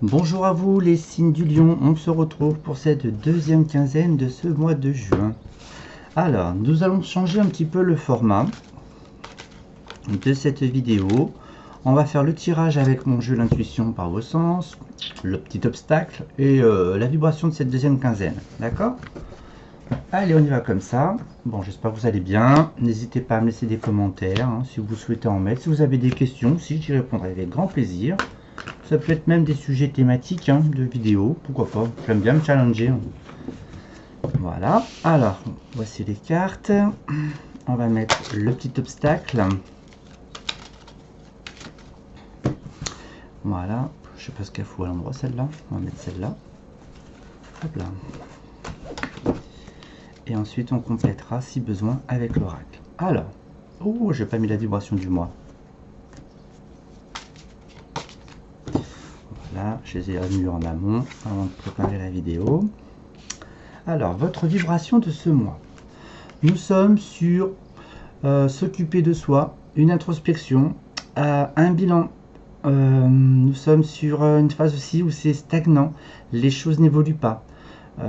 Bonjour à vous les signes du lion, on se retrouve pour cette deuxième quinzaine de ce mois de juin. Alors, nous allons changer un petit peu le format de cette vidéo. On va faire le tirage avec mon jeu l'intuition par vos sens, le petit obstacle et la vibration de cette deuxième quinzaine. D'accord? Allez, on y va comme ça. Bon, j'espère que vous allez bien. N'hésitez pas à me laisser des commentaires hein, si vous souhaitez en mettre. Si vous avez des questions, si j'y répondrai avec grand plaisir. Ça peut être même des sujets thématiques hein, de vidéos, pourquoi pas. J'aime bien me challenger. Voilà. Alors, voici les cartes. On va mettre le petit obstacle. Voilà. Je sais pas ce qu'elle fout à l'endroit celle-là. On va mettre celle-là. Hop là. Et ensuite on complétera si besoin avec l'oracle. Alors, oh, j'ai pas mis la vibration du mois. Voilà, je les ai remis en amont avant de préparer la vidéo. Alors, votre vibration de ce mois. Nous sommes sur s'occuper de soi, une introspection, un bilan. Nous sommes sur une phase aussi où c'est stagnant, les choses n'évoluent pas.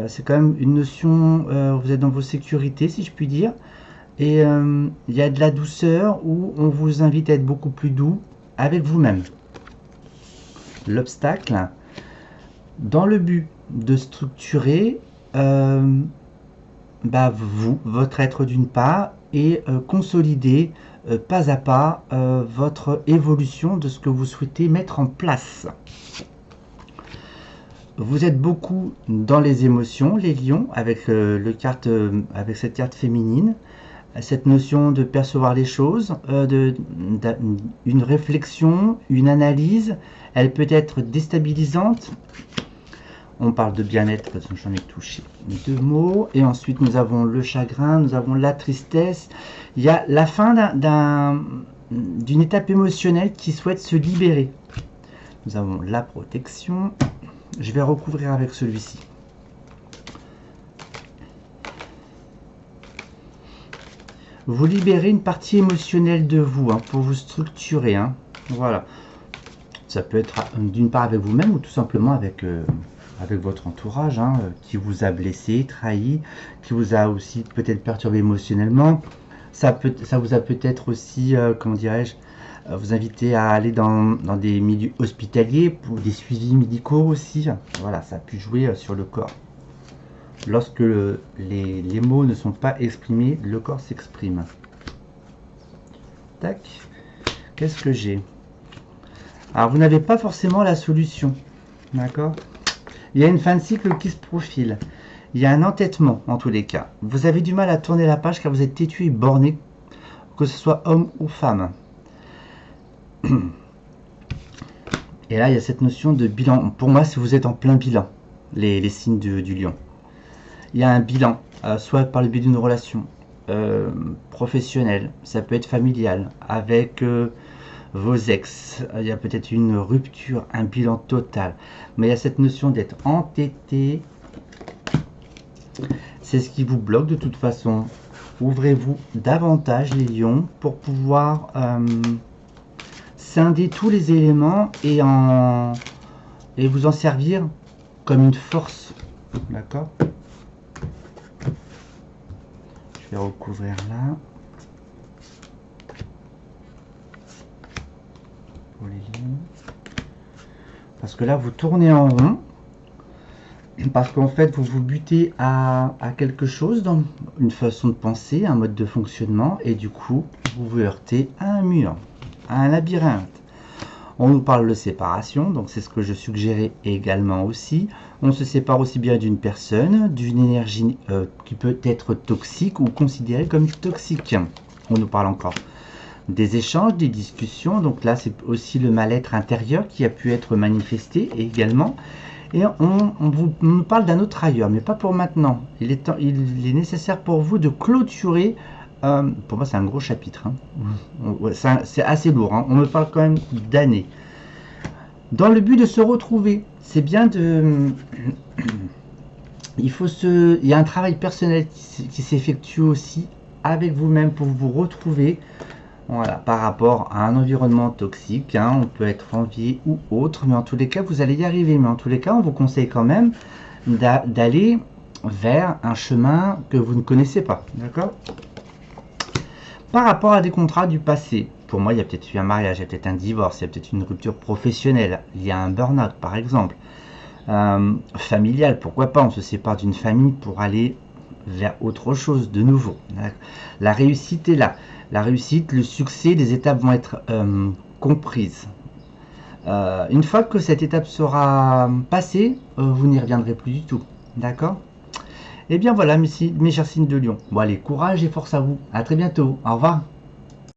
C'est quand même une notion, vous êtes dans vos sécurités si je puis dire, et il y a de la douceur où on vous invite à être beaucoup plus doux avec vous-même. L'obstacle, dans le but de structurer votre être d'une part et consolider pas à pas votre évolution de ce que vous souhaitez mettre en place. Vous êtes beaucoup dans les émotions, les lions, avec, avec cette carte féminine, cette notion de percevoir les choses, une réflexion, une analyse, elle peut être déstabilisante. On parle de bien-être, j'en ai touché 2 mots. Et ensuite, nous avons le chagrin, nous avons la tristesse. Il y a la fin d'une étape émotionnelle qui souhaite se libérer. Nous avons la protection. Je vais recouvrir avec celui-ci. Vous libérez une partie émotionnelle de vous hein, pour vous structurer. Hein. Voilà. Ça peut être d'une part avec vous-même ou tout simplement avec votre entourage hein, qui vous a blessé, trahi, qui vous a aussi peut-être perturbé émotionnellement. Ça vous a peut-être aussi, comment dirais-je, vous inviter à aller dans des milieux hospitaliers pour des suivis médicaux aussi. Voilà, ça a pu jouer sur le corps. Lorsque les mots ne sont pas exprimés, le corps s'exprime. Tac. Qu'est-ce que j'ai? Alors, vous n'avez pas forcément la solution. D'accord? Il y a une fin de cycle qui se profile. Il y a un entêtement en tous les cas. Vous avez du mal à tourner la page car vous êtes têtu et borné, que ce soit homme ou femme. Et là, il y a cette notion de bilan. Pour moi, si vous êtes en plein bilan, les signes du lion. Il y a un bilan, soit par le biais d'une relation professionnelle, ça peut être familial, avec vos ex. Il y a peut-être une rupture, un bilan total. Mais il y a cette notion d'être entêté. C'est ce qui vous bloque de toute façon. Ouvrez-vous davantage les lions pour pouvoir scinder tous les éléments et vous en servir comme une force. D'accord? Je vais recouvrir là. Pour les lions. Parce que là, vous tournez en rond. Parce qu'en fait, vous vous butez à quelque chose, dans une façon de penser, un mode de fonctionnement. Et du coup, vous vous heurtez à un mur, à un labyrinthe. On nous parle de séparation, donc c'est ce que je suggérais également aussi. On se sépare aussi bien d'une personne, d'une énergie qui peut être toxique ou considérée comme toxique. On nous parle encore des échanges, des discussions, donc là c'est aussi le mal-être intérieur qui a pu être manifesté également. Et on nous parle d'un autre ailleurs, mais pas pour maintenant. Il est nécessaire pour vous de clôturer. Pour moi, c'est un gros chapitre. Hein. C'est assez lourd. Hein. On me parle quand même d'années. Dans le but de se retrouver, c'est bien de. Il y a un travail personnel qui s'effectue aussi avec vous-même pour vous retrouver Voilà, par rapport à un environnement toxique, hein, on peut être envié ou autre, mais en tous les cas, vous allez y arriver. Mais en tous les cas, on vous conseille quand même d'aller vers un chemin que vous ne connaissez pas, d'accord? Par rapport à des contrats du passé, pour moi, il y a peut-être eu un mariage, il y a peut-être un divorce, il y a peut-être une rupture professionnelle, il y a un burn-out, par exemple. Familial, pourquoi pas, on se sépare d'une famille pour aller vers autre chose de nouveau. La réussite est là. La réussite, le succès, les étapes vont être comprises. Une fois que cette étape sera passée, vous n'y reviendrez plus du tout. D'accord? Et bien voilà, mes chers signes de Lion. Bon allez, courage et force à vous. À très bientôt. Au revoir.